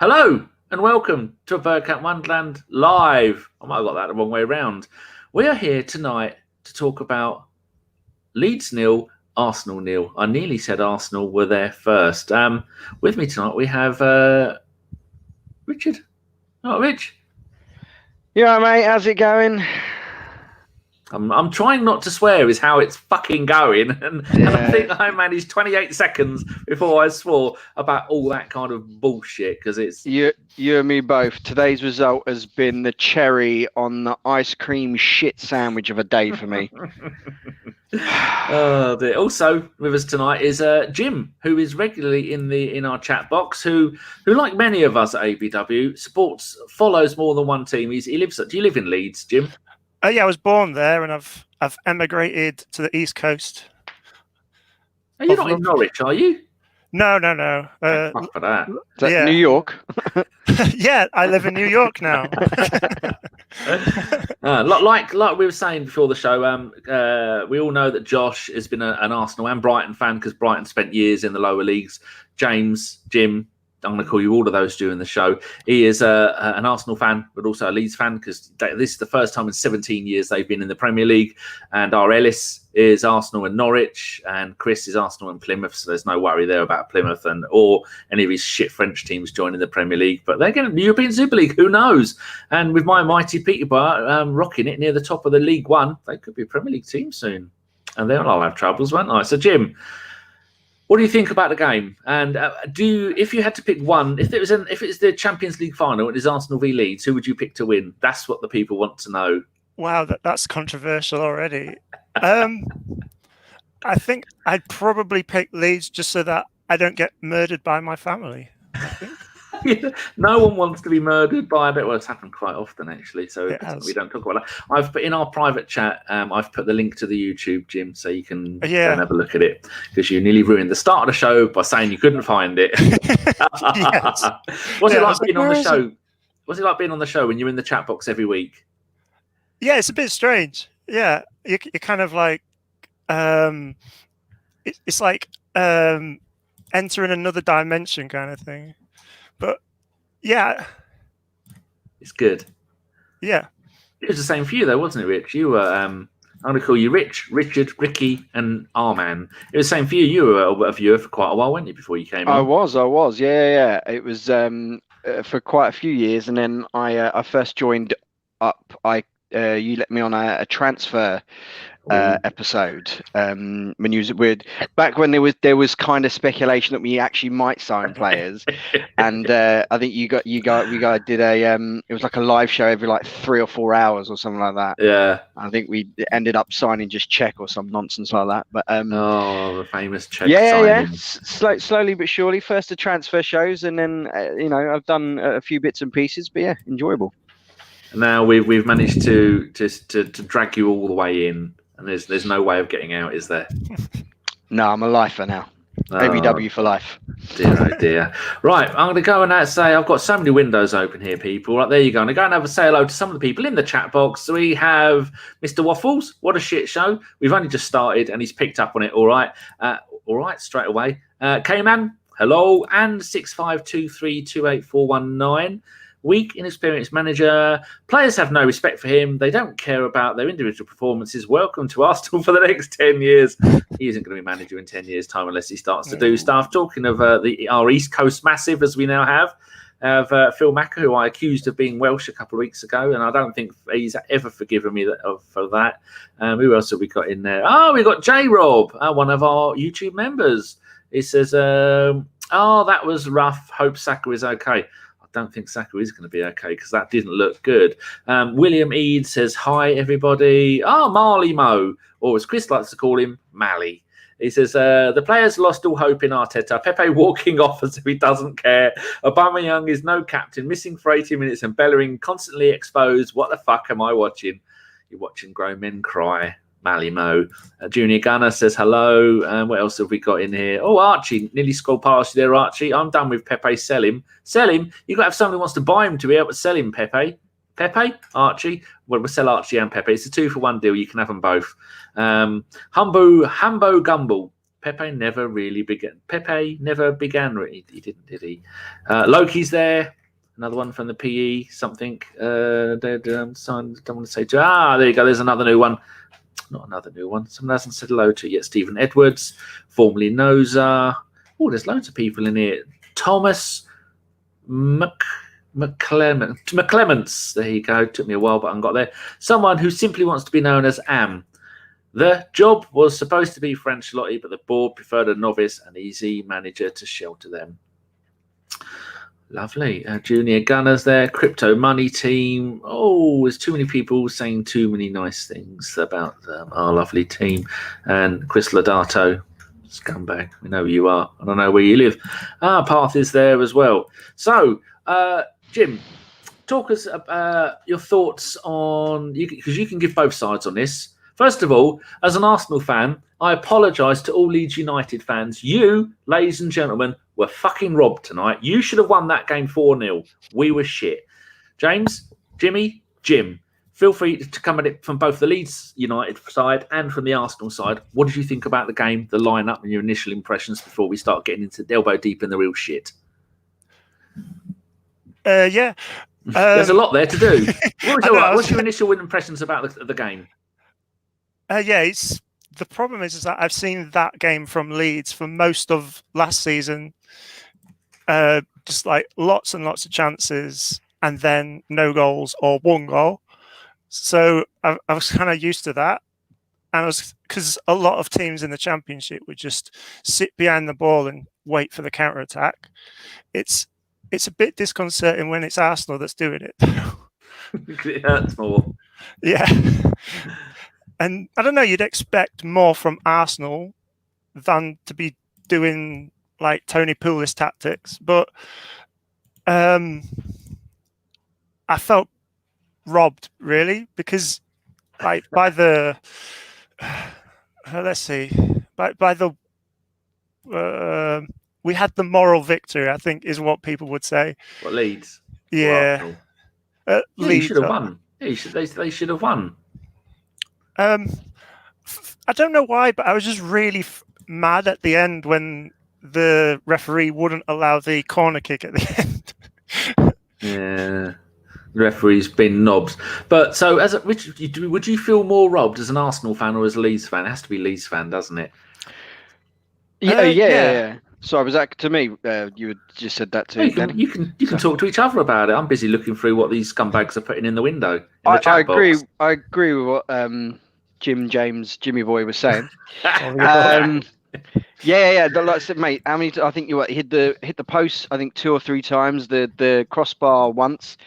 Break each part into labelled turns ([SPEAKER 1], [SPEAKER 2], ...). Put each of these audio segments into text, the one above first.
[SPEAKER 1] Hello and welcome to Bergkamp Wonderland live. I might have got that the wrong way around. We are here tonight to talk about Leeds 0, Arsenal 0. I nearly said Arsenal were there first. With me tonight we have Richard. Oh, Rich.
[SPEAKER 2] Yeah, mate. How's it going?
[SPEAKER 1] I'm trying not to swear is how it's fucking going. And I think I managed 28 seconds before I swore about all that kind of bullshit because it's...
[SPEAKER 2] You and me both. Today's result has been the cherry on the ice cream shit sandwich of a day for me.
[SPEAKER 1] Also with us tonight is Jim, who is regularly in our chat box, who like many of us at ABW, follows more than one team. Do you live in Leeds, Jim?
[SPEAKER 3] Yeah, I was born there, and I've emigrated to the East Coast.
[SPEAKER 1] Are you not in Norwich? Are you?
[SPEAKER 3] No.
[SPEAKER 1] Fuck for that.
[SPEAKER 2] Is that New York?
[SPEAKER 3] Yeah, I live in New York now.
[SPEAKER 1] Like we were saying before the show, we all know that Josh has been an Arsenal and Brighton fan because Brighton spent years in the lower leagues. Jim, I'm going to call you all of those during the show. He is an Arsenal fan, but also a Leeds fan because this is the first time in 17 years they've been in the Premier League. And our Ellis is Arsenal and Norwich, and Chris is Arsenal and Plymouth. So there's no worry there about Plymouth or any of his shit French teams joining the Premier League. But they're getting the European Super League. Who knows? And with my mighty Peterborough rocking it near the top of the League One, they could be a Premier League team soon. And they'll all have troubles, won't they? So Jim, what do you think about the game? And if you had to pick one, if it's the Champions League final, it is Arsenal v Leeds, who would you pick to win? That's what the people want to know.
[SPEAKER 3] Wow, that's controversial already. I think I'd probably pick Leeds just so that I don't get murdered by my family. I think.
[SPEAKER 1] No one wants to be murdered by it. Well, it's happened quite often, actually, so we don't talk about that. I've put in our private chat, I've put the link to the YouTube, Jim, so you can go and have a look at it, because you nearly ruined the start of the show by saying you couldn't find it. What's it like being on the show? What's it like being on the show when you're in the chat box every week?
[SPEAKER 3] Yeah, it's a bit strange. Yeah, you're kind of like, it's like entering another dimension kind of thing. But yeah,
[SPEAKER 1] it's good.
[SPEAKER 3] Yeah,
[SPEAKER 1] it was the same for you though, wasn't it, Rich? You were I'm going to call you Rich, Richard, Ricky, and Arman. It was the same for you. You were a viewer for quite a while, weren't you, before you came on?
[SPEAKER 2] I was. Yeah. It was for quite a few years, and then I first joined up. You let me on a transfer episode when you was weird back when there was kind of speculation that we actually might sign players, and I think you guys did it was like a live show every like 3 or 4 hours or something like that.
[SPEAKER 1] Yeah,
[SPEAKER 2] I think we ended up signing just Czech or some nonsense like that. But
[SPEAKER 1] the famous Czech
[SPEAKER 2] signing. Slowly but surely. First the transfer shows, and then I've done a few bits and pieces, but yeah, enjoyable.
[SPEAKER 1] Now we've managed to drag you all the way in, and there's no way of getting out, is there?
[SPEAKER 2] No, I'm a lifer now. ABW for life.
[SPEAKER 1] Dear, oh dear. Right, I'm going to go and say I've got so many windows open here, people. Right, there you go. I'm going to go and have a say hello to some of the people in the chat box. So we have Mr. Waffles. What a shit show. We've only just started, and he's picked up on it. All right, straight away. K-Man, hello, and 6523284119. Weak, inexperienced manager. Players have no respect for him. They don't care about their individual performances. Welcome to Arsenal for the next 10 years. He isn't going to be manager in 10 years' time unless he starts to do stuff. Talking of our East Coast massive, as we now have Phil Macker, who I accused of being Welsh a couple of weeks ago, and I don't think he's ever forgiven me for that. Who else have we got in there? Oh, we got J-Rob, one of our YouTube members. He says, that was rough. Hope Saka is okay. Don't think Saka is going to be okay because that didn't look good. William Eade says, hi, everybody. Marley Mo, or as Chris likes to call him, Mally. He says, the players lost all hope in Arteta. Pepe walking off as if he doesn't care. Aubameyang is no captain, missing for 80 minutes, and Bellerin constantly exposed. What the fuck am I watching? You're watching grown men cry. Malimo. Junior Gunner says hello. What else have we got in here? Oh, Archie. Nearly scrolled past you there, Archie. I'm done with Pepe. Sell him. Sell him? You've got to have someone who wants to buy him to be able to sell him, Pepe. Pepe? Archie? Well, we'll sell Archie and Pepe. It's a 2-for-1 deal. You can have them both. Humbo Gumble. Pepe never really began. Pepe never began. He didn't, did he? Loki's there. Another one from the PE. Something. Don't want to say. There you go. There's another new one. Not another new one. Someone hasn't said hello to yet. Stephen Edwards, formerly Noza. Oh, there's loads of people in here. Thomas McClements. There you go. Took me a while, but I got there. Someone who simply wants to be known as Am. The job was supposed to be for Ancelotti, but the board preferred a novice and easy manager to shelter them. Lovely. Junior Gunners there. Crypto Money Team. Oh, there's too many people saying too many nice things about our lovely team. And Chris Lodato, scumbag. We know who you are. I don't know where you live. Path is there as well. So, Jim, talk us your thoughts on, because you can give both sides on this. First of all, as an Arsenal fan, I apologise to all Leeds United fans. You, ladies and gentlemen, were fucking robbed tonight. You should have won that game 4-0. We were shit. James, Jimmy, Jim, feel free to come at it from both the Leeds United side and from the Arsenal side. What did you think about the game, the lineup, and your initial impressions before we start getting into elbow deep in the real shit?
[SPEAKER 3] Yeah.
[SPEAKER 1] There's a lot there to do. What's your initial impressions about the game?
[SPEAKER 3] The problem is that I've seen that game from Leeds for most of last season. Just like lots and lots of chances and then no goals or one goal. So I was kind of used to that. And because a lot of teams in the Championship would just sit behind the ball and wait for the counter attack. It's a bit disconcerting when it's Arsenal that's doing it.
[SPEAKER 1] It hurts more.
[SPEAKER 3] Yeah. And I don't know, you'd expect more from Arsenal than to be doing like Tony Pulis tactics. But I felt robbed, really, because like by the we had the moral victory, I think, is what people would say.
[SPEAKER 1] What, Leeds?
[SPEAKER 3] Yeah.
[SPEAKER 1] Leeds should have won. They should have won.
[SPEAKER 3] I don't know why, but I was just really mad at the end when the referee wouldn't allow the corner kick at the end.
[SPEAKER 1] Yeah, the referee's been knobs. But so, would you feel more robbed as an Arsenal fan or as a Leeds fan? It has to be Leeds fan, doesn't it?
[SPEAKER 2] Yeah. Sorry, was that to me? You had just said that to
[SPEAKER 1] me. You can talk to each other about it. I'm busy looking through what these scumbags are putting in the window. I
[SPEAKER 2] agree with what Jim James, Jimmy Boy was saying. Like I said, mate, how many? I think you hit the post. I think 2 or 3 times. The crossbar once,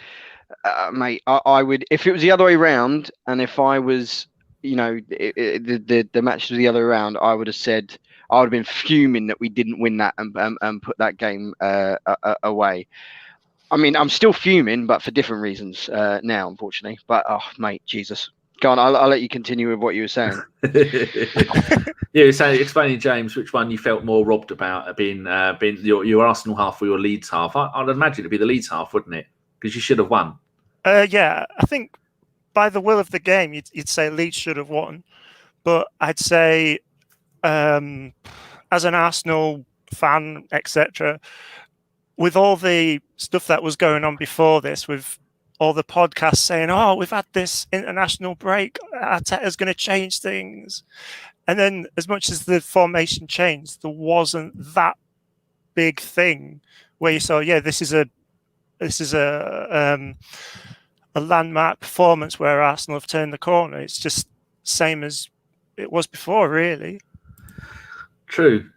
[SPEAKER 2] mate. I would, if it was the other way around, and if I was, the match was the other way around, I would have said. I would have been fuming that we didn't win that and put that game away. I mean, I'm still fuming, but for different reasons now, unfortunately. But, mate, Jesus. Go on, I'll let you continue with what you were saying.
[SPEAKER 1] Yeah, so explaining, James, which one you felt more robbed about, being your Arsenal half or your Leeds half. I'd imagine it'd be the Leeds half, wouldn't it? Because you should have won.
[SPEAKER 3] Yeah, I think by the will of the game, you'd say Leeds should have won. But I'd say... as an Arsenal fan, etc., with all the stuff that was going on before this, with all the podcasts saying, "Oh, we've had this international break, Arteta's going to change things," and then as much as the formation changed, there wasn't that big thing where you saw, this is a landmark performance where Arsenal have turned the corner. It's just same as it was before, really.
[SPEAKER 1] True.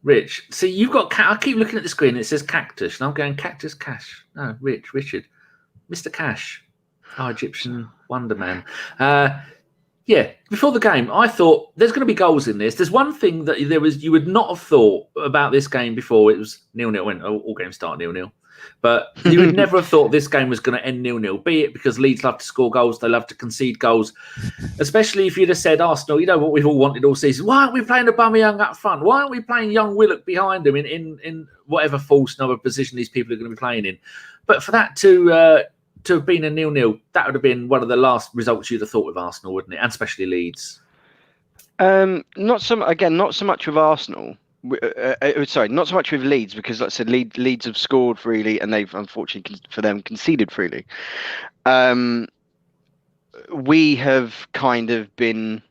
[SPEAKER 1] Rich, see, you've got... I keep looking at the screen, it says Cactus, and I'm going Cactus Cash. No, Richard. Mr. Cash. Our Egyptian Wonder Man. Before the game, I thought there's going to be goals in this. There's one thing that you would not have thought about this game before. It was 0-0. When all games start 0-0. But you would never have thought this game was going to end 0-0, be it because Leeds love to score goals, they love to concede goals, especially if you'd have said, Arsenal, you know what we've all wanted all season, why aren't we playing Aubameyang up front? Why aren't we playing young Willock behind him in whatever false number position these people are going to be playing in? But for that to have been a 0-0, that would have been one of the last results you'd have thought with Arsenal, wouldn't it? And especially Leeds.
[SPEAKER 2] Not so much with Arsenal. Sorry, not so much with Leeds, because like I said, Leeds have scored freely and they've unfortunately for them conceded freely. We have kind of been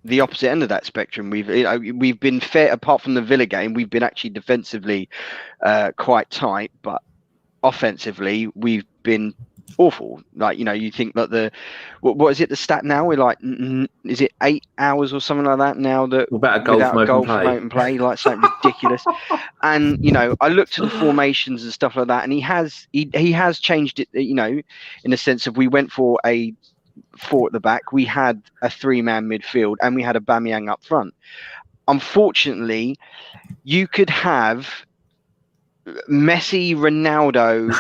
[SPEAKER 2] the opposite end of that spectrum. We've been fair, apart from the Villa game. We've been actually defensively quite tight, but offensively we've been awful. Like, you think that what is it, the stat now, we're like, is it 8 hours or something like that now that
[SPEAKER 1] without a goal from open
[SPEAKER 2] play, like something ridiculous. And I looked at the formations and stuff like that, and he has changed it, in the sense of, we went for a 4 at the back, we had a 3-man midfield, and we had Aubameyang up front. Unfortunately, you could have Messi, Ronaldo,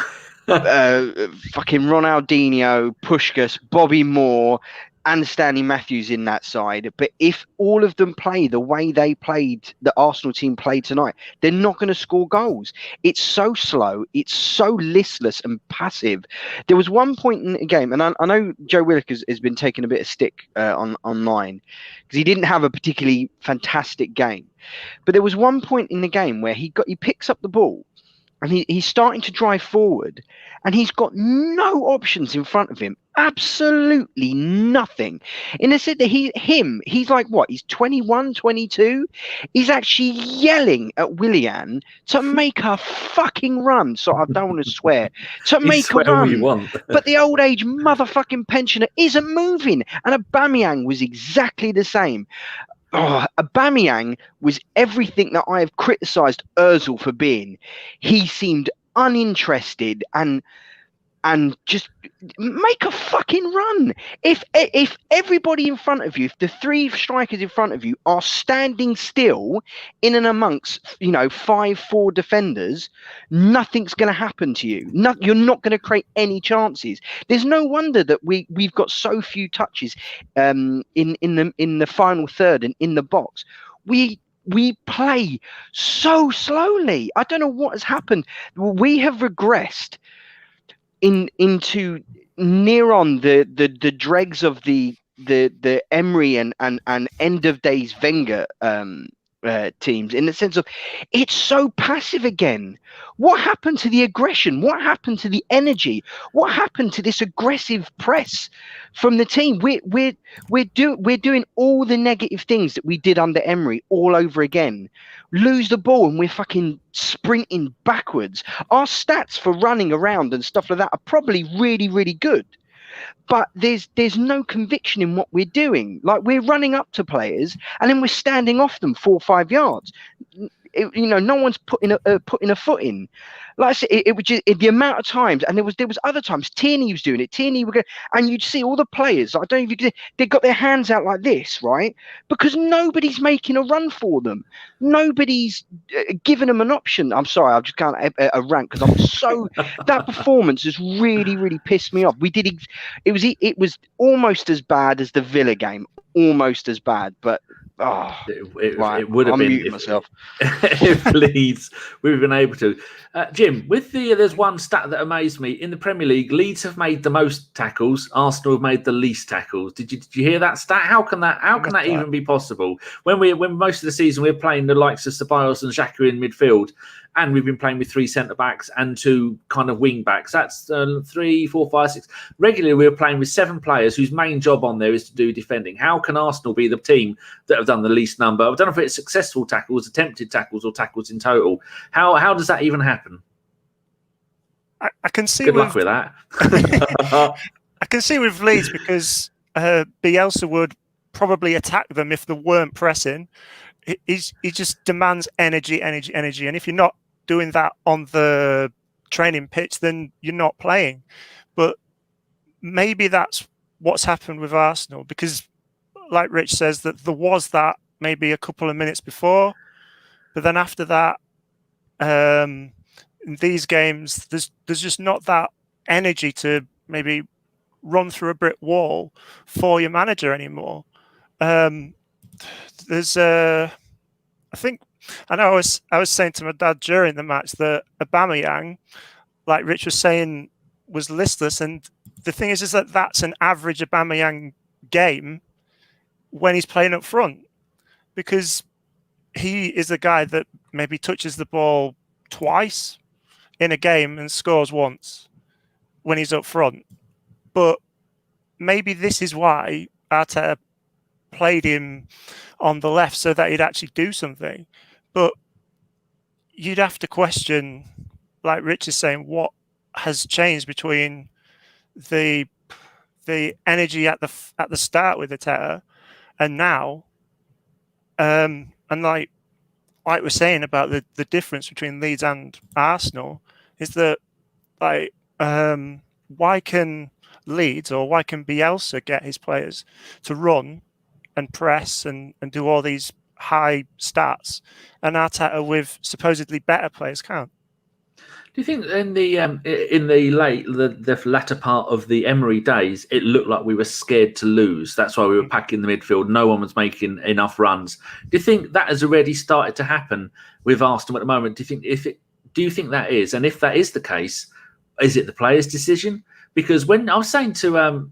[SPEAKER 2] fucking Ronaldinho, Puskás, Bobby Moore, and Stanley Matthews in that side. But if all of them play the way they played, the Arsenal team played tonight, they're not going to score goals. It's so slow. It's so listless and passive. There was one point in the game, and I know Joe Willock has been taking a bit of stick online because he didn't have a particularly fantastic game. But there was one point in the game where he picks up the ball, and he's starting to drive forward, and he's got no options in front of him. Absolutely nothing. In the sense that he's like, what? He's 21, 22. He's actually yelling at Willian to make a fucking run. So I don't want to swear. To make a run.
[SPEAKER 1] You want.
[SPEAKER 2] But the old age motherfucking pensioner isn't moving. And Aubameyang was exactly the same. Aubameyang was everything that I have criticised Ozil for being. He seemed uninterested and just make a fucking run. If everybody in front of you, if the 3 strikers in front of you are standing still in and amongst 5-4 defenders, nothing's going to happen to you. You're not going to create any chances. There's no wonder that we've got so few touches in the final third and in the box. We play so slowly. I don't know what has happened. We have regressed into near on the dregs of the Emery and end of days Wenger teams, in the sense of, it's so passive again. What happened to the aggression? What happened to the energy? What happened to this aggressive press from the team? We're doing all the negative things that we did under Emery all over again. Lose the ball and we're fucking sprinting backwards. Our stats for running around and stuff like that are probably really, really good. But there's no conviction in what we're doing. Like, we're running up to players and then we're standing off them 4 or 5 yards. No one's putting a foot in. Like I said, it was just the amount of times, and there was other times Tierney was doing it. Tierney would go, and you'd see all the players. I don't know if they got their hands out like this, right? Because nobody's making a run for them. Nobody's giving them an option. I'm sorry, I just can't a rant because I'm so that performance has really, really pissed me off. It was almost as bad as the Villa game, almost as bad, but.
[SPEAKER 1] It would have
[SPEAKER 2] I'm
[SPEAKER 1] been
[SPEAKER 2] muting myself.
[SPEAKER 1] if Leeds we've been able to. Jim, with there's one stat that amazed me in the Premier League. Leeds have made the most tackles. Arsenal have made the least tackles. Did you hear that stat? How can that even be possible? When most of the season we're playing the likes of Ceballos and Xhaka in midfield, and we've been playing with 3 centre backs and 2 kind of wing backs. That's 3, 4, 5, 6. Regularly, we're playing with 7 players whose main job on there is to do defending. How can Arsenal be the team that have done the least number? I don't know if it's successful tackles, attempted tackles, or tackles in total. How does that even happen?
[SPEAKER 3] I can see.
[SPEAKER 1] Good luck with that.
[SPEAKER 3] I can see with Leeds because Bielsa would probably attack them if they weren't pressing. He just demands energy. And if you're not doing that on the training pitch, then you're not playing. But maybe that's what's happened with Arsenal, because like Rich says, that there was that maybe a couple of minutes before, but then after that, in these games, there's just not that energy to maybe run through a brick wall for your manager anymore. I was saying to my dad during the match that Aubameyang, like Rich was saying, was listless, and the thing is that that's an average Aubameyang game when he's playing up front. because he is a guy that maybe touches the ball twice in a game and scores once when he's up front. But maybe this is why Arteta played him on the left so that he'd actually do something. But you'd have to question, like Rich is saying, what has changed between the energy at the start with Arteta and now. And like we're saying about the difference between Leeds and Arsenal is that why can Leeds or why can Bielsa get his players to run and press and do all these high stats, and Arteta with supposedly better players can't?
[SPEAKER 1] Do you think in the latter part of the Emery days, it looked like we were scared to lose? That's why we were packing the midfield. No one was making enough runs. Do you think that has already started to happen with Arsenal at the moment? Do you think that is? And if that is the case, is it the players' decision? Because when I was saying to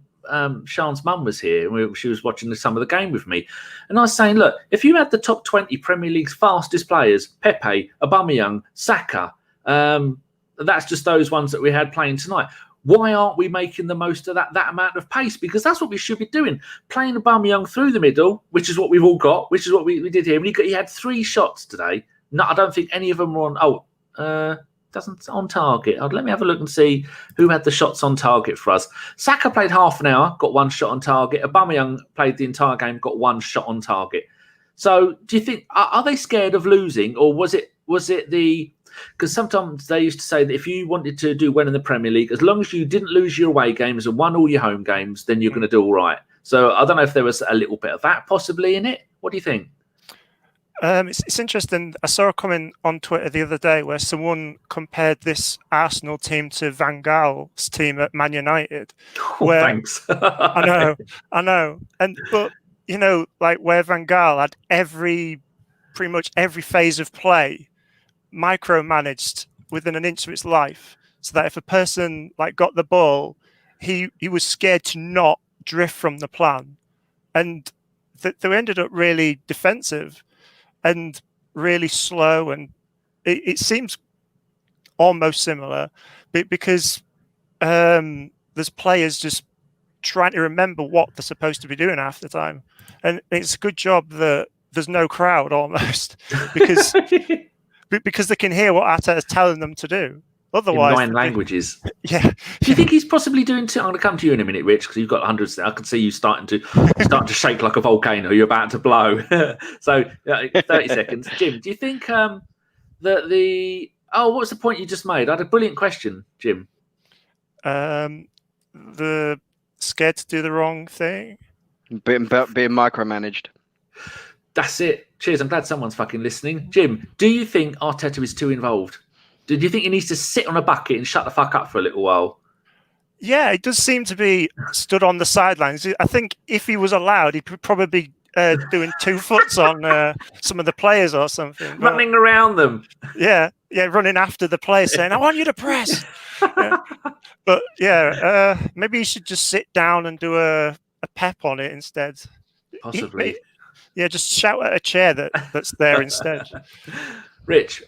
[SPEAKER 1] Sean's mum was here, and she was watching some of the game with me, and I was saying, look, if you had the top 20 Premier League's fastest players, Pepe, Aubameyang, Saka, that's just those ones that we had playing tonight. Why aren't we making the most of that amount of pace? Because that's what we should be doing. Playing Aubameyang through the middle, which is what we've all got, which is what we did here. And he had 3 shots today. No, I don't think any of them were on. Doesn't on target. Let me have a look and see who had the shots on target for us. Saka played half an hour, got 1 shot on target. Aubameyang played the entire game, got 1 shot on target. So, do you think are they scared of losing, or was it the? Because sometimes they used to say that if you wanted to do well in the Premier League, as long as you didn't lose your away games and won all your home games, then you're going to do all right. So I don't know if there was a little bit of that possibly in it. What do you think?
[SPEAKER 3] It's interesting. I saw a comment on Twitter the other day where someone compared this Arsenal team to Van Gaal's team at Man United. Where,
[SPEAKER 1] thanks.
[SPEAKER 3] I know. But you know, like where Van Gaal had pretty much every phase of play micromanaged within an inch of its life, so that if a person like got the ball, he was scared to not drift from the plan, and they ended up really defensive and really slow, and it seems almost similar because there's players just trying to remember what they're supposed to be doing half the time, and it's a good job that there's no crowd almost because because they can hear what Arteta is telling them to do. Otherwise,
[SPEAKER 1] in 9 languages.
[SPEAKER 3] Yeah.
[SPEAKER 1] Do you think he's possibly doing? I'm going to come to you in a minute, Rich, because you've got hundreds. I can see you starting to shake like a volcano. You're about to blow. So 30 seconds, Jim. Do you think that the? Oh, what's the point you just made? I had a brilliant question, Jim.
[SPEAKER 3] The scared to do the wrong thing.
[SPEAKER 2] Being micromanaged.
[SPEAKER 1] That's it. Cheers. I'm glad someone's fucking listening. Jim, do you think Arteta is too involved? Do you think he needs to sit on a bucket and shut the fuck up for a little while?
[SPEAKER 3] Yeah, it does seem to be stood on the sidelines. I think if he was allowed, he'd probably be doing 2 foots on some of the players or something.
[SPEAKER 1] Running around them.
[SPEAKER 3] Yeah, running after the players saying, I want you to press. But maybe he should just sit down and do a pep on it instead.
[SPEAKER 1] Possibly.
[SPEAKER 3] Just shout at a chair that's there instead.
[SPEAKER 1] Rich,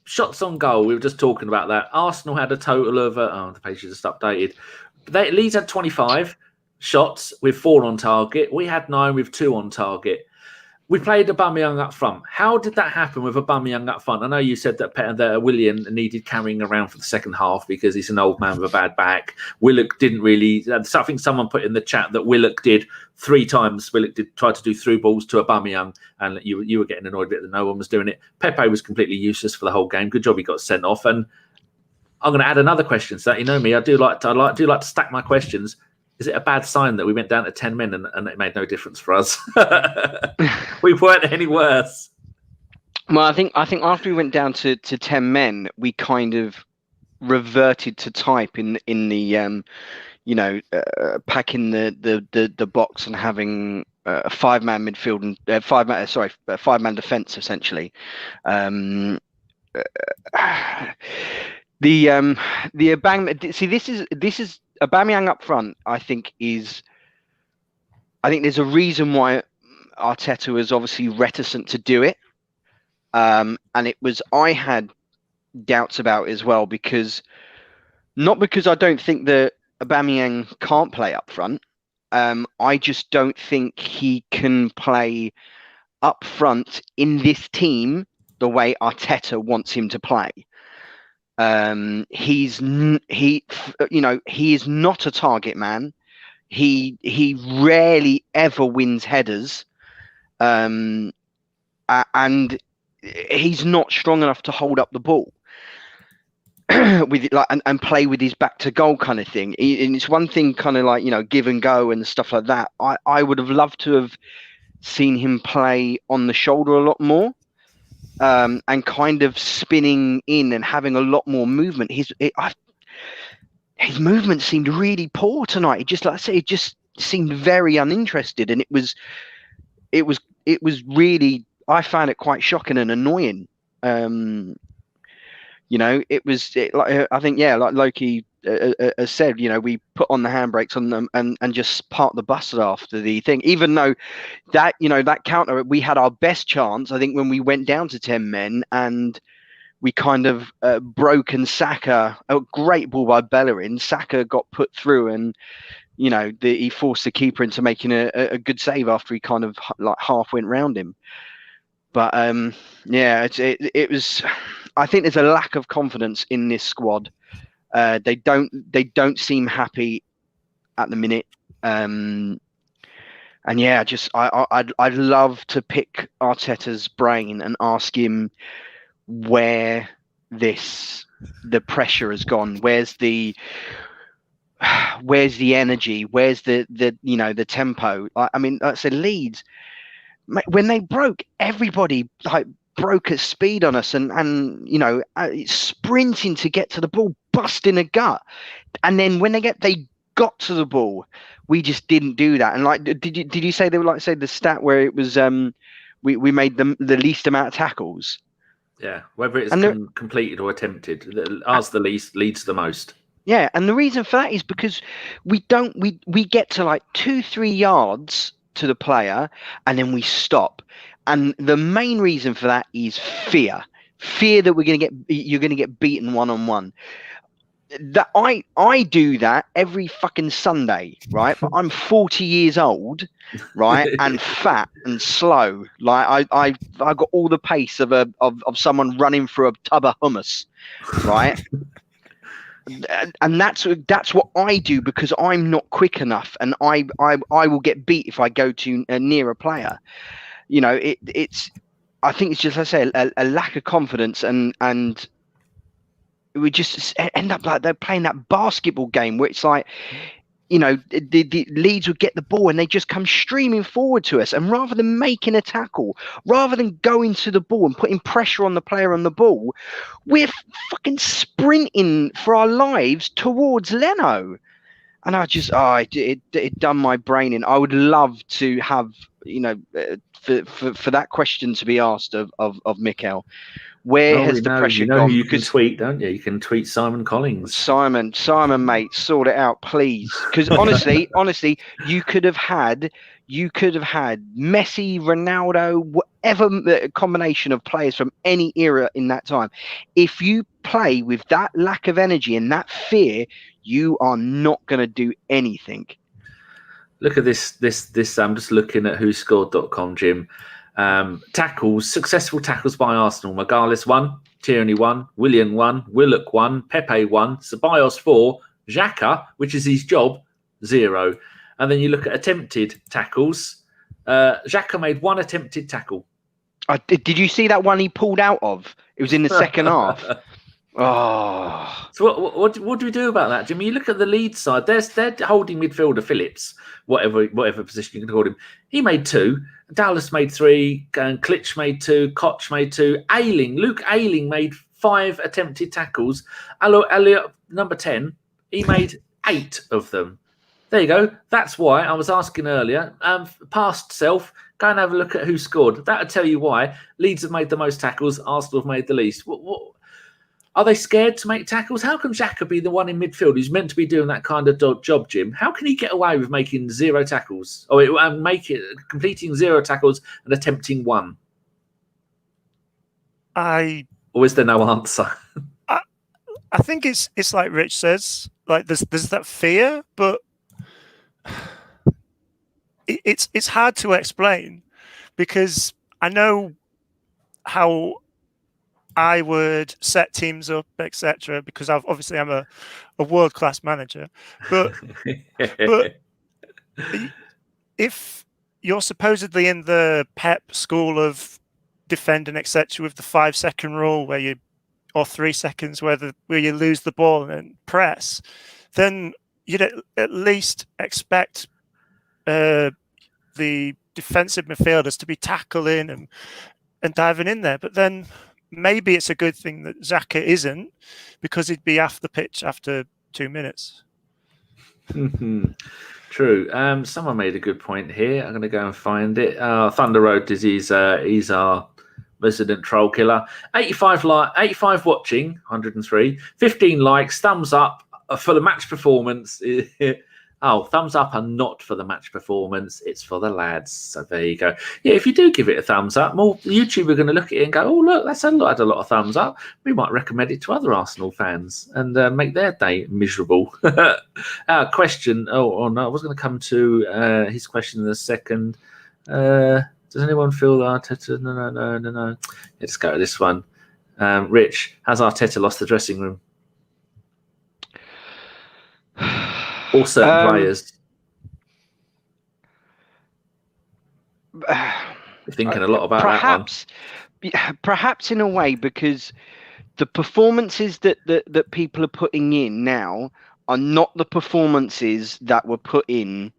[SPEAKER 1] shots on goal. We were just talking about that. Arsenal had a total of the page is just updated. Leeds had 25 shots with 4 on target. We had 9 with 2 on target. We played Aubameyang up front. How did that happen with Aubameyang up front? I know you said that Willian needed carrying around for the second half because he's an old man with a bad back. Willock didn't really. I think someone put in the chat that Willock did 3 times. Willock did try to do through balls to Aubameyang, and you were getting annoyed with it that no one was doing it. Pepe was completely useless for the whole game. Good job he got sent off. And I'm going to add another question. So you know me, I do like to stack my questions. Is it a bad sign that we went down to 10 men and it made no difference for us? We weren't any worse.
[SPEAKER 2] Well, I think after we went down to 10 men, we kind of reverted to type in the packing the box and having a 5-man midfield and 5-man defense essentially. The Aubameyang. See, this is Aubameyang up front. I think there's a reason why Arteta was obviously reticent to do it. And I had doubts about it as well, not because I don't think that Aubameyang can't play up front. I just don't think he can play up front in this team the way Arteta wants him to play. He is not a target man. He rarely ever wins headers, and he's not strong enough to hold up the ball with and play with his back to goal kind of thing. And it's one thing, kind of like, give and go and stuff like that. I would have loved to have seen him play on the shoulder a lot more, and kind of spinning in and having a lot more movement. His movement seemed really poor tonight. It just, like I say, it just seemed very uninterested, and it was really, I found it quite shocking and annoying. I think, like Loki said, we put on the handbrakes on them and just park the bus after the thing, even though that, that counter, we had our best chance, I think, when we went down to 10 men and we kind of broken Saka. A great ball by Bellerin. Saka got put through, and he forced the keeper into making a good save after he kind of like half went round him. But it was. I think there's a lack of confidence in this squad. They don't seem happy at the minute. I'd love to pick Arteta's brain and ask him where the pressure has gone. Where's the energy? Where's the tempo? I mean, like I said, Leeds, when they broke, everybody broke at speed on us and sprinting to get to the ball, busting a gut. And then when they got to the ball, we just didn't do that. And did you say they were the stat where it was we made the least amount of tackles?
[SPEAKER 1] Yeah, whether it's completed or attempted, ours the least, leads the most.
[SPEAKER 2] Yeah, and the reason for that is because we get to 2-3 yards to the player and then we stop. And the main reason for that is fear that you're going to get beaten one-on-one. That I do that every fucking Sunday, right? But I'm 40 years old, right, and fat and slow. I got all the pace of someone running through a tub of hummus, right? And that's what I do, because I'm not quick enough, and I will get beat if I go too near a player. It's I think it's just, I say, a lack of confidence, and we just end up like they're playing that basketball game where it's like, the Leeds would get the ball and they just come streaming forward to us, and rather than making a tackle, rather than going to the ball and putting pressure on the player on the ball, we're fucking sprinting for our lives towards Leno. And I just, it done my brain in. I would love to have, for that question to be asked of Mikel. Where has the pressure gone?
[SPEAKER 1] You can tweet, don't you? You can tweet Simon Collins.
[SPEAKER 2] Simon, mate, sort it out, please. Because honestly, you could have had Messi, Ronaldo, whatever combination of players from any era in that time. If you play with that lack of energy and that fear, you are not going to do anything.
[SPEAKER 1] Look at this. I'm just looking at whoscored.com, Jim. Successful tackles by Arsenal. Magalhaes 1, Tierney 1, William 1, Willock 1, Pepe 1, Ceballos 4, Xhaka, which is his job, 0. And then you look at attempted tackles. Xhaka made 1 attempted tackle.
[SPEAKER 2] Did you see that one he pulled out of? It was in the second half. Oh.
[SPEAKER 1] So what do we do about that, Jimmy? You look at the Leeds side. They're holding midfielder Phillips, whatever position you can call him. He made 2. Dallas made 3. Klitsch made 2. Koch made 2. Luke Ayling made 5 attempted tackles. Elliot, number 10, he made 8 of them. There you go. That's why I was asking earlier. Past self, go and have a look at who scored. That'll tell you why. Leeds have made the most tackles. Arsenal have made the least. Are they scared to make tackles? How can Xhaka be the one in midfield who's meant to be doing that kind of job, Jim? How can he get away with making 0 tackles? Or completing 0 tackles and attempting 1? Or is there no answer?
[SPEAKER 3] I think it's like Rich says, like there's that fear, but it's hard to explain because I know how I would set teams up, etc. Because obviously I'm a world-class manager, but if you're supposedly in the Pep school of defending, etc., with the 5-second rule or 3 seconds where you lose the ball and then press, then you'd at least expect the defensive midfielders to be tackling and diving in there. But then maybe it's a good thing that Xhaka isn't, because he'd be off the pitch after 2 minutes.
[SPEAKER 1] True. Someone made a good point here. I'm going to go and find it. Thunder Road Disease. He's our resident troll killer. 85 watching, 103. 15 likes. Thumbs up for the match performance. Oh, thumbs up and not for the match performance. It's for the lads. So there you go. Yeah, if you do give it a thumbs up, more YouTube are going to look at it and go, "Oh, look, that's had a lot of thumbs up." We might recommend it to other Arsenal fans and make their day miserable. Question. Oh no, I was going to come to his question in a second. Does anyone feel that Arteta? No. Let's go to this one. Rich, has Arteta lost the dressing room? Or certain players? You're thinking a lot about that one.
[SPEAKER 2] Perhaps in a way, because the performances that people are putting in now are not the performances that were put in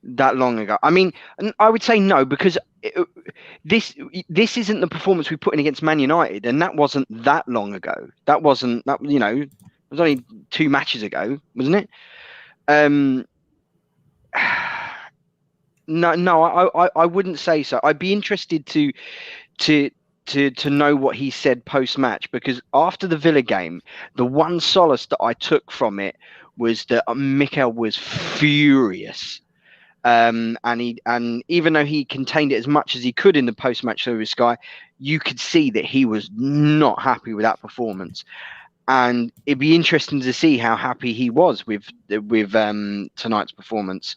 [SPEAKER 2] that long ago. I mean, I would say no, because this isn't the performance we put in against Man United, and that wasn't that long ago. It was only 2 matches ago, wasn't it? No, I wouldn't say so. I'd be interested to know what he said post match, because after the Villa game, the one solace that I took from it was that Mikel was furious. And even though he contained it as much as he could in the post-match show with Sky, you could see that he was not happy with that performance. And it'd be interesting to see how happy he was with tonight's performance,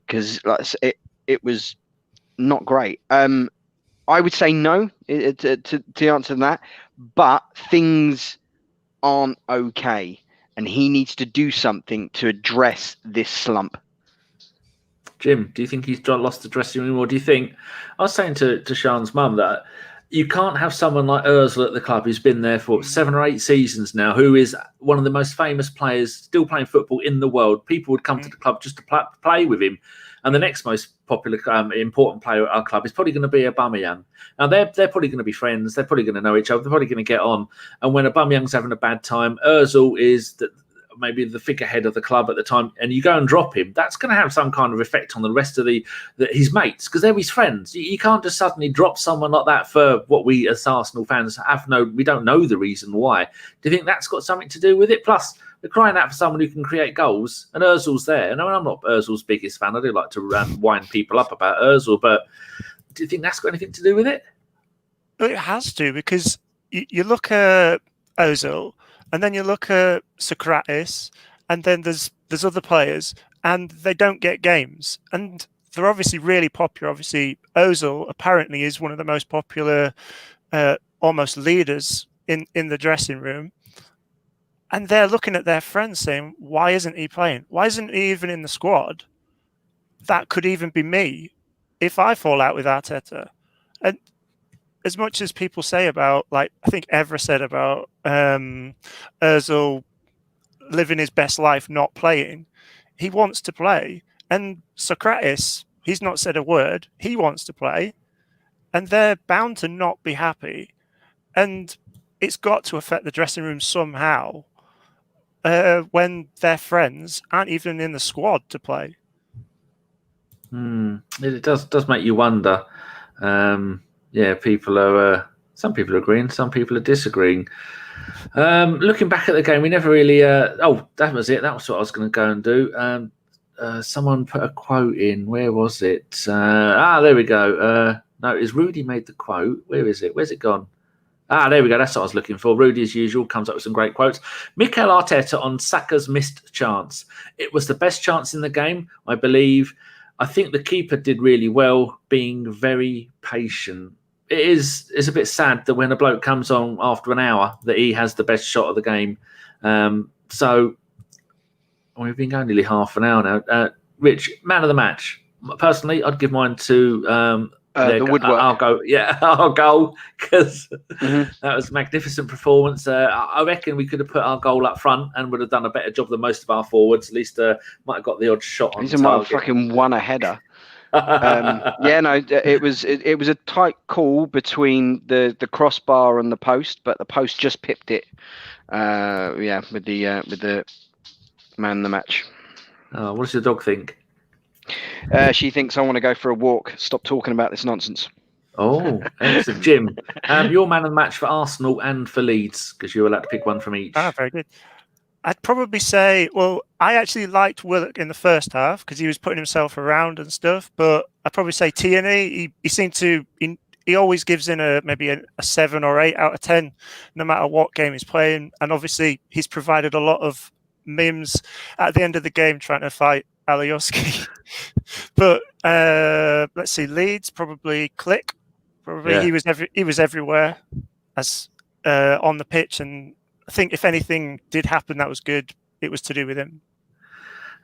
[SPEAKER 2] because it was not great. I would say no to answer that, but things aren't okay, and he needs to do something to address this slump.
[SPEAKER 1] Jim, do you think he's lost the dressing room, or do you think... I was saying to Sean's mum that you can't have someone like Ozil at the club who's been there for 7 or 8 seasons now, who is one of the most famous players still playing football in the world. People would come to the club just to play with him. And the next most popular, important player at our club is probably going to be Aubameyang. Now, they're probably going to be friends. They're probably going to know each other. They're probably going to get on. And when Aubameyang's having a bad time, Ozil is maybe the figurehead of the club at the time, and you go and drop him, that's going to have some kind of effect on the rest of his mates, because they're his friends. You can't just suddenly drop someone like that for what we as Arsenal fans we don't know the reason why. Do you think that's got something to do with it? Plus, we're crying out for someone who can create goals, and Ozil's there. And I'm not Ozil's biggest fan. I do like to wind people up about Ozil, but do you think that's got anything to do with it?
[SPEAKER 3] It has to, because you look at Ozil, and then you look at Sokratis, and then there's other players, and they don't get games. And they're obviously really popular. Obviously, Ozil apparently is one of the most popular almost leaders in the dressing room. And they're looking at their friends saying, why isn't he playing? Why isn't he even in the squad? That could even be me if I fall out with Arteta. And as much as people say about, like, I think Evra said about Ozil living his best life, not playing, he wants to play. And Sokratis, he's not said a word. He wants to play. And they're bound to not be happy. And it's got to affect the dressing room somehow when their friends aren't even in the squad to play.
[SPEAKER 1] It does make you wonder. Yeah, people are Some people are agreeing, some people are disagreeing. Looking back at the game, we never really... that was it. That was what I was going to go and do. Someone put a quote in. Where was it? There we go. No, it's Rudy made the quote. Where is it? Where's it gone? There we go. That's what I was looking for. Rudy, as usual, comes up with some great quotes. Mikel Arteta on Saka's missed chance. It was the best chance in the game, I believe. I think the keeper did really well, being very patient. It's a bit sad that when a bloke comes on after an hour that he has the best shot of the game. So we've been going nearly half an hour now. Rich, man of the match. Personally, I'd give mine to
[SPEAKER 2] the Woodwork.
[SPEAKER 1] Our goal, because that was a magnificent performance. I reckon we could have put our goal up front and would have done a better job than most of our forwards. At least might have got the odd shot on target.
[SPEAKER 2] He might have fucking won a header. It was a tight call between the crossbar and the post, but the post just pipped it. With the man of the match.
[SPEAKER 1] Oh, what does your dog think?
[SPEAKER 2] She thinks I want to go for a walk. Stop talking about this nonsense.
[SPEAKER 1] Oh, excellent. Jim, your man of the match for Arsenal and for Leeds, because you're allowed to pick one from each.
[SPEAKER 3] Very good. I'd probably say, I actually liked Willock in the first half because he was putting himself around and stuff, but I'd probably say Tierney, he seemed to... He always gives in maybe a 7 or 8 out of 10, no matter what game he's playing. And obviously, he's provided a lot of memes at the end of the game trying to fight Alioski. But let's see, Leeds probably Click. Probably he was everywhere as on the pitch, and I think if anything did happen that was good, it was to do with him.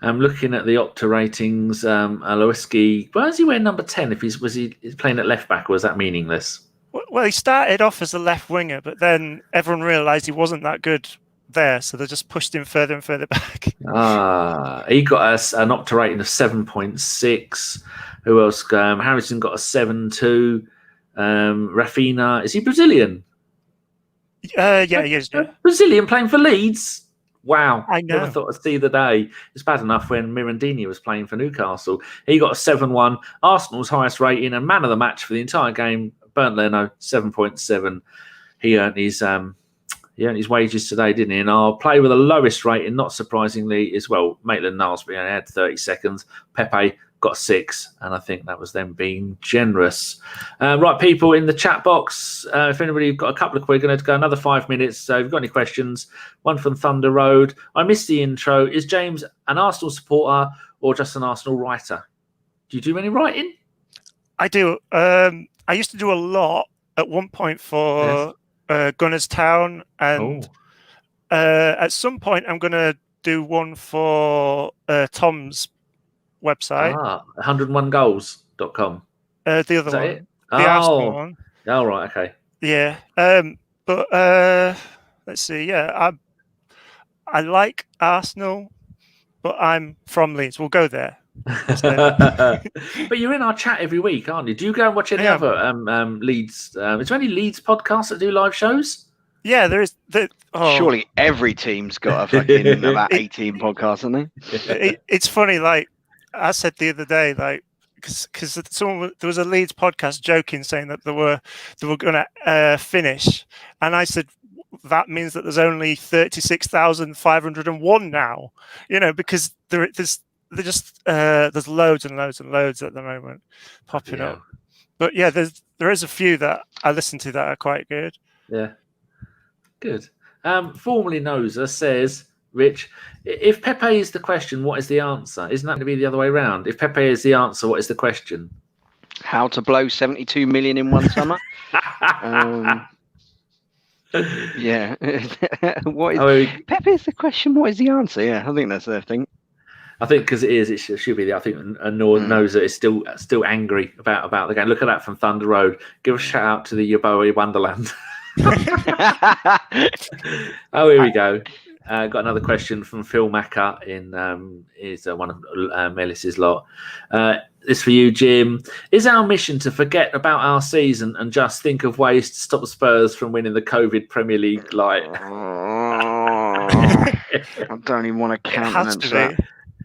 [SPEAKER 1] I'm looking at the Opta ratings. Alioski, why does he wear number 10? If he's playing at left back, or is that meaningless?
[SPEAKER 3] Well, he started off as a left winger, but then everyone realised he wasn't that good there, so they just pushed him further and further back.
[SPEAKER 1] He got an Opta rating of 7.6. Who else? Harrison got a 7.2. Rafinha, is he Brazilian?
[SPEAKER 3] Yeah, he is. Yeah.
[SPEAKER 1] Brazilian playing for Leeds. Wow,
[SPEAKER 3] I know.
[SPEAKER 1] Never thought I'd see the day. It's bad enough when Mirandini was playing for Newcastle. He got a 7.1. Arsenal's highest rating and man of the match for the entire game, Bernd Leno, 7.7. He earned his wages today, didn't he? And our player with the lowest rating, not surprisingly, is Maitland-Niles, but he only had 30 seconds. Pepe got 6, and I think that was them being generous. Right, people in the chat box, if anybody got a couple of, we're going to go another 5 minutes. So if you've got any questions, one from Thunder Road. I missed the intro. Is James an Arsenal supporter or just an Arsenal writer? Do you do any writing?
[SPEAKER 3] I do. I used to do a lot at one point for Gunners Town, and at some point I'm going to do one for Tom's website.
[SPEAKER 1] 101goals.com.
[SPEAKER 3] The other one. The Arsenal one.
[SPEAKER 1] Oh, right, okay.
[SPEAKER 3] Yeah. But let's see. Yeah, I like Arsenal, but I'm from Leeds. We'll go there.
[SPEAKER 1] But you're in our chat every week, aren't you? Do you go and watch any other Leeds? Is there any Leeds podcasts that do live shows?
[SPEAKER 3] Yeah, there is.
[SPEAKER 2] Surely every team's got a fucking about 18 podcasts, haven't they?
[SPEAKER 3] It's funny, like I said the other day, like because there was a Leeds podcast joking saying that they were going to finish, and I said that means that there's only 36,501 now. Because there's loads and loads and loads at the moment popping up. But yeah, there is a few that I listen to that are quite good.
[SPEAKER 1] Yeah, good. Formerly Noser says, Rich, if Pepe is the question, what is the answer? Isn't that going to be the other way around? If Pepe is the answer, what is the question?
[SPEAKER 2] How to blow 72 million in one summer? Yeah. Pepe is the question, what is the answer? Yeah, I think that's the thing.
[SPEAKER 1] I think because it should be. I think Noser is still angry about the game. Look at that from Thunder Road. Give a shout out to the Yaboe Wonderland. Oh, here we go. Got another question from Phil Macker in one of Melis's lot. This for you, Jim. Is our mission to forget about our season and just think of ways to stop Spurs from winning the COVID Premier League? I
[SPEAKER 2] don't even want to countenance that.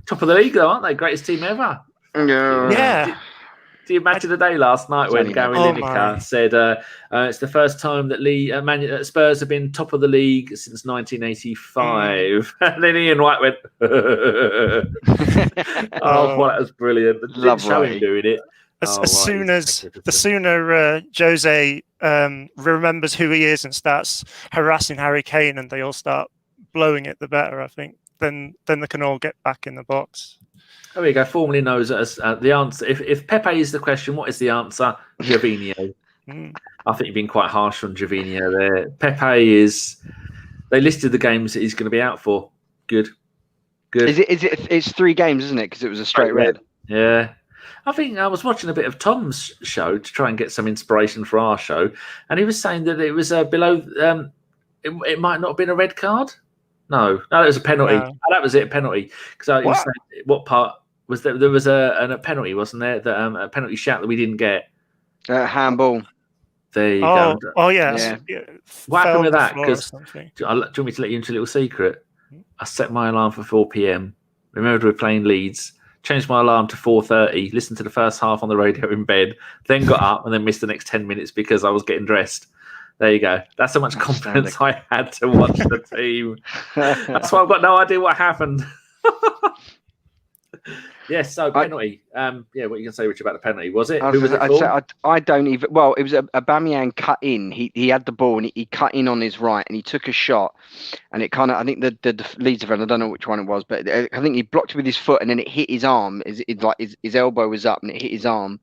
[SPEAKER 1] Top of the league, though, aren't they? Greatest team ever.
[SPEAKER 3] Yeah.
[SPEAKER 1] Do you imagine the day last night when Gary Lineker said it's the first time that Spurs have been top of the league since 1985? And then Ian White went, oh, well, that was brilliant. Didn't show him doing it. The sooner
[SPEAKER 3] Jose remembers who he is and starts harassing Harry Kane and they all start blowing it, the better, I think. Then they can all get back in the box.
[SPEAKER 1] There we go. Formerly knows as the answer. If Pepe is the question, what is the answer? Gervinho. I think you've been quite harsh on Gervinho there. Pepe is. They listed the games that he's going to be out for. Good.
[SPEAKER 2] It's 3 games, isn't it? Because it was a straight red.
[SPEAKER 1] Yeah. I think I was watching a bit of Tom's show to try and get some inspiration for our show, and he was saying that it was below. It might not have been a red card. No, it was a penalty.
[SPEAKER 3] No.
[SPEAKER 1] Oh, that was it, a penalty. Because what part was there? There was a penalty, wasn't there? A penalty shout that we didn't get.
[SPEAKER 2] Handball.
[SPEAKER 1] There you go.
[SPEAKER 3] Oh yeah.
[SPEAKER 1] What happened with that? Because do you want me to let you into a little secret? I set my alarm for 4 p.m. Remembered we're playing Leeds. Changed my alarm to 4:30. Listened to the first half on the radio in bed. Then got up and then missed the next 10 minutes because I was getting dressed. There you go. That's how much confidence I had to watch the team. That's why I've got no idea what happened. Yes, so penalty. What you can say, Rich, about the penalty? Was it? Who was it for?
[SPEAKER 2] I don't even. Well, it was Aubameyang cut in. He had the ball and he cut in on his right and he took a shot. And it kind of, I think the Leeds defender, I don't know which one it was, but I think he blocked it with his foot and then it hit his arm. His elbow was up and it hit his arm.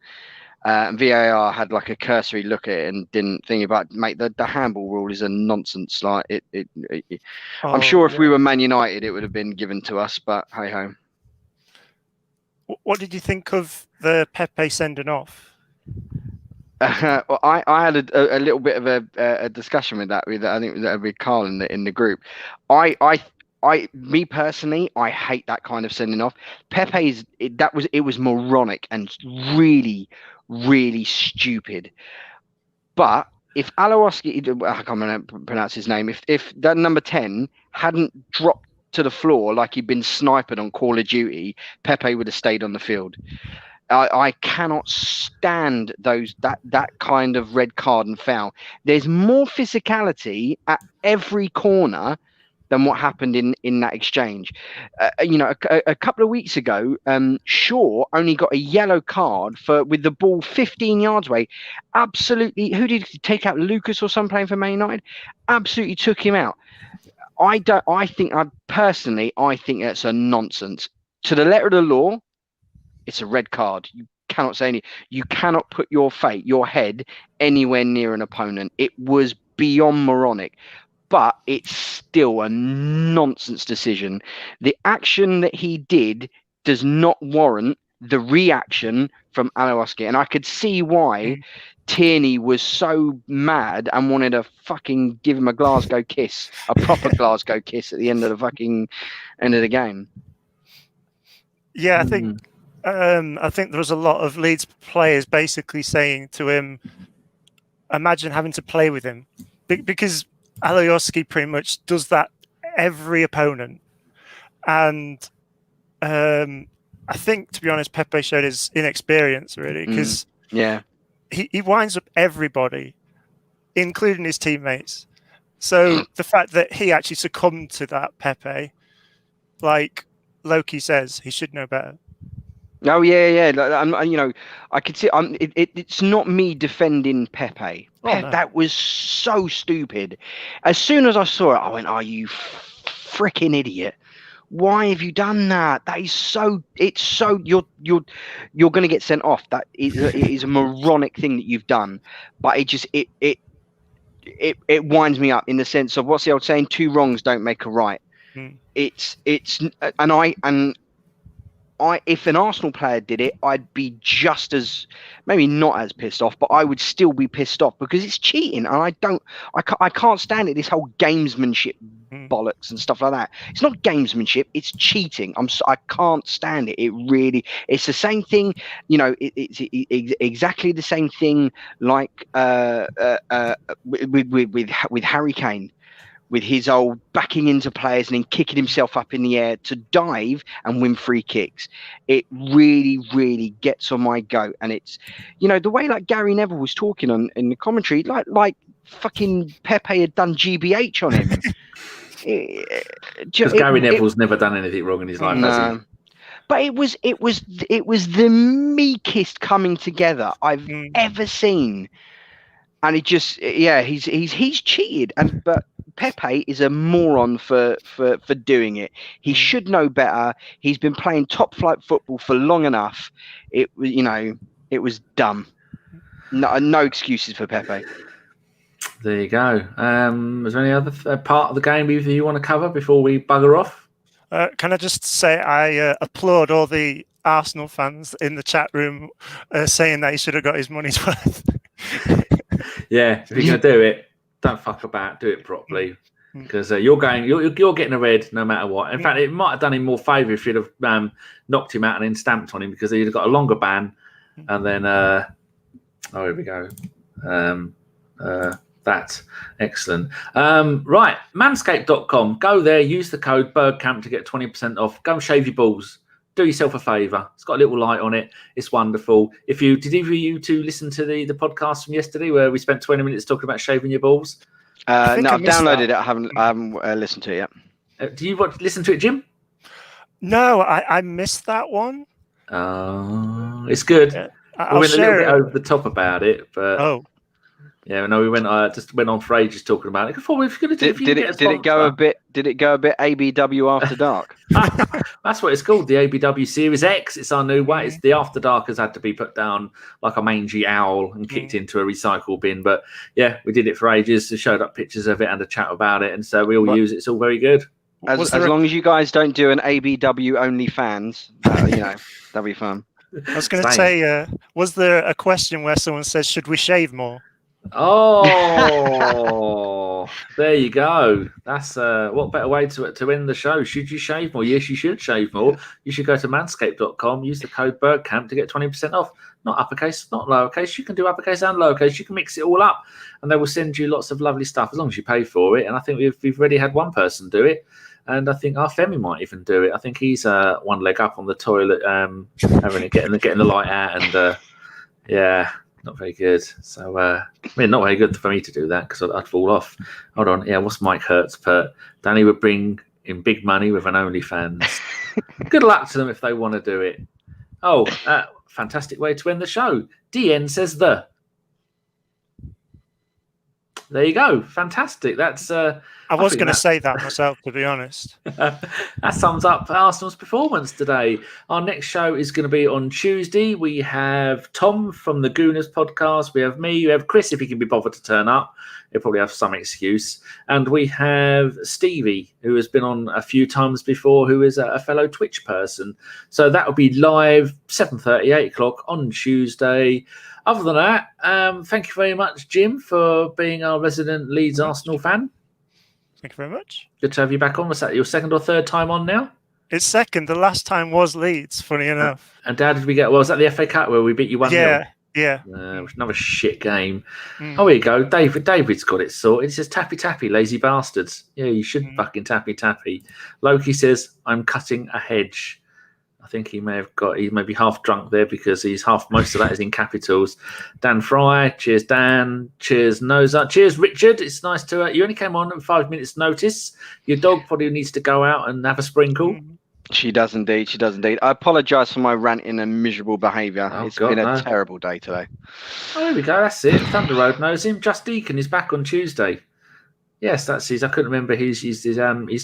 [SPEAKER 2] And VAR had like a cursory look at it and didn't think about, mate, the handball rule is a nonsense. Like I'm sure if we were Man United, it would have been given to us, but hey ho.
[SPEAKER 3] What did you think of the Pepe sending off?
[SPEAKER 2] Well, I had a little bit of a discussion with that. I think it was with Carl in the group. Me personally, I hate that kind of sending off. Pepe's it was moronic and really, really stupid. But if Alowski, I can't remember pronounce his name, if that number 10 hadn't dropped to the floor like he'd been sniped on Call of Duty, Pepe would have stayed on the field. I cannot stand that kind of red card and foul. There's more physicality at every corner than what happened in that exchange. A couple of weeks ago, Shaw only got a yellow card with the ball 15 yards away. Absolutely, who did he take out? Lucas or someone playing for Man United? Absolutely took him out. I think that's a nonsense. To the letter of the law, it's a red card. You cannot say anything. You cannot put your head anywhere near an opponent. It was beyond moronic. But it's still a nonsense decision. The action that he did does not warrant the reaction from Alowski. And I could see why Tierney was so mad and wanted to fucking give him a Glasgow kiss, a proper Glasgow kiss at the end of the game.
[SPEAKER 3] Yeah, I think there was a lot of Leeds players basically saying to him, imagine having to play with him. Because Alioski pretty much does that every opponent. And I think, to be honest, Pepe showed his inexperience, really, because he winds up everybody, including his teammates. So the fact that he actually succumbed to that, Pepe, like Loki says, he should know better.
[SPEAKER 2] Oh yeah. I could see. It's not me defending Pepe.
[SPEAKER 3] No.
[SPEAKER 2] That was so stupid. As soon as I saw it, I went, "Are you freaking idiot? Why have you done that? That is so. It's so. You're going to get sent off. That is a moronic thing that you've done. But it winds me up in the sense of what's the old saying? 2 wrongs don't make a right. It's if an Arsenal player did it, I'd be just as, maybe not as pissed off, but I would still be pissed off because it's cheating, and I can't stand it. This whole gamesmanship bollocks and stuff like that. It's not gamesmanship; it's cheating. I can't stand it. It's the same thing. It's exactly the same thing like with Harry Kane. with his old backing into players and then kicking himself up in the air to dive and win free kicks. It really, really gets on my goat. And it's, the way like Gary Neville was talking in the commentary, like fucking Pepe had done GBH on him.
[SPEAKER 1] Because Gary Neville's never done anything wrong in his life, has he?
[SPEAKER 2] But it was the meekest coming together I've ever seen. And he just, he's cheated. But Pepe is a moron for doing it. He should know better. He's been playing top flight football for long enough. It was dumb. No excuses for Pepe.
[SPEAKER 1] There you go. Is there any other part of the game either you want to cover before we bugger off?
[SPEAKER 3] Can I just say I applaud all the Arsenal fans in the chat room saying that he should have got his money's worth.
[SPEAKER 1] Yeah, if you're going to do it, don't fuck about. Do it properly, because you're getting a red no matter what. In fact, it might have done him more favour if you'd have knocked him out and then stamped on him, because he'd have got a longer ban. And then, here we go. That's excellent. Right, manscaped.com. Go there, use the code Bergkamp to get 20% off. Go and shave your balls. Do yourself a favour. It's got a little light on it. It's wonderful. Did either of you two listen to the podcast from yesterday where we spent 20 minutes talking about shaving your balls?
[SPEAKER 2] No, I've downloaded it. I haven't listened to it yet.
[SPEAKER 1] Do you listen to it, Jim?
[SPEAKER 3] No, I missed that one.
[SPEAKER 1] It's good.
[SPEAKER 3] I'll
[SPEAKER 1] we went a
[SPEAKER 3] share
[SPEAKER 1] little bit
[SPEAKER 3] it.
[SPEAKER 1] over the top about it, but yeah, no, we went just went on for ages talking about it. I thought we were going to do.
[SPEAKER 2] Did it go a bit ABW After Dark?
[SPEAKER 1] That's what it's called, the ABW Series X. It's our new way. It's the After Dark has had to be put down like a mangy owl and kicked into a recycle bin. But yeah, we did it for ages. We showed up pictures of it and a chat about it, and so we all use it. It's all very good.
[SPEAKER 2] As long as you guys don't do an ABW OnlyFans, that'll be fun.
[SPEAKER 3] I was going to say, was there a question where someone says, "Should we shave more?"
[SPEAKER 1] Oh, there you go. That's what better way to end the show? Should you shave more? Yes, you should shave more. You should go to manscaped.com, use the code Bergkamp to get 20% off. Not uppercase, not lowercase. You can do uppercase and lowercase. You can mix it all up, and they will send you lots of lovely stuff as long as you pay for it. And I think we've already had one person do it, and I think our Femi might even do it. I think he's one leg up on the toilet, getting the light out, and yeah. Not very good. So, not very good for me to do that because I'd fall off. Hold on. Yeah, what's Mike Hertz put? Danny would bring in big money with an OnlyFans. Good luck to them if they want to do it. Oh, fantastic way to end the show. DN says the. There you go. Fantastic. That's.
[SPEAKER 3] I was going to say that myself, to be honest.
[SPEAKER 1] That sums up Arsenal's performance today. Our next show is going to be on Tuesday. We have Tom from the Gooners podcast. We have me. We have Chris, if he can be bothered to turn up. He'll probably have some excuse. And we have Stevie, who has been on a few times before, who is a fellow Twitch person. So that will be live 7:30, 8 o'clock on Tuesday. Other than that, thank you very much, Jim, for being our resident Leeds Arsenal fan.
[SPEAKER 3] Thank you very much.
[SPEAKER 1] Good to have you back on. Was that your second or third time on now?
[SPEAKER 3] It's second. The last time was Leeds, funny enough.
[SPEAKER 1] And how did we get? Well, was that the FA Cup where we beat you 1-0?
[SPEAKER 3] Yeah.
[SPEAKER 1] Another shit game. Oh, here you go. David's got it sorted. He says, tappy, tappy, lazy bastards. Yeah, you should fucking tappy, tappy. Loki says, I'm cutting a hedge. I think he may be half drunk there because most of that is in capitals. Dan Fry, cheers Dan, cheers Noza, cheers Richard. It's nice to you only came on at 5 minutes notice. Your dog probably needs to go out and have a sprinkle.
[SPEAKER 2] She does indeed. I apologise for my ranting and miserable behaviour. It's been a terrible day today.
[SPEAKER 1] Oh, there we go. That's it. Thunder Road knows him. Just Deacon is back on Tuesday. Yes, that's his. I couldn't remember his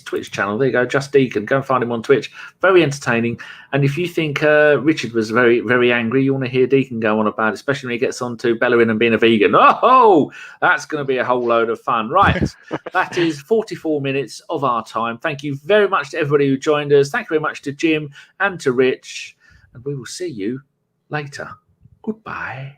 [SPEAKER 1] Twitch channel. There you go, Just Deacon. Go and find him on Twitch. Very entertaining. And if you think Richard was very, very angry, you want to hear Deacon go on about it, especially when he gets on to Bellerin and being a vegan. Oh, that's going to be a whole load of fun. Right, that is 44 minutes of our time. Thank you very much to everybody who joined us. Thank you very much to Jim and to Rich. And we will see you later. Goodbye.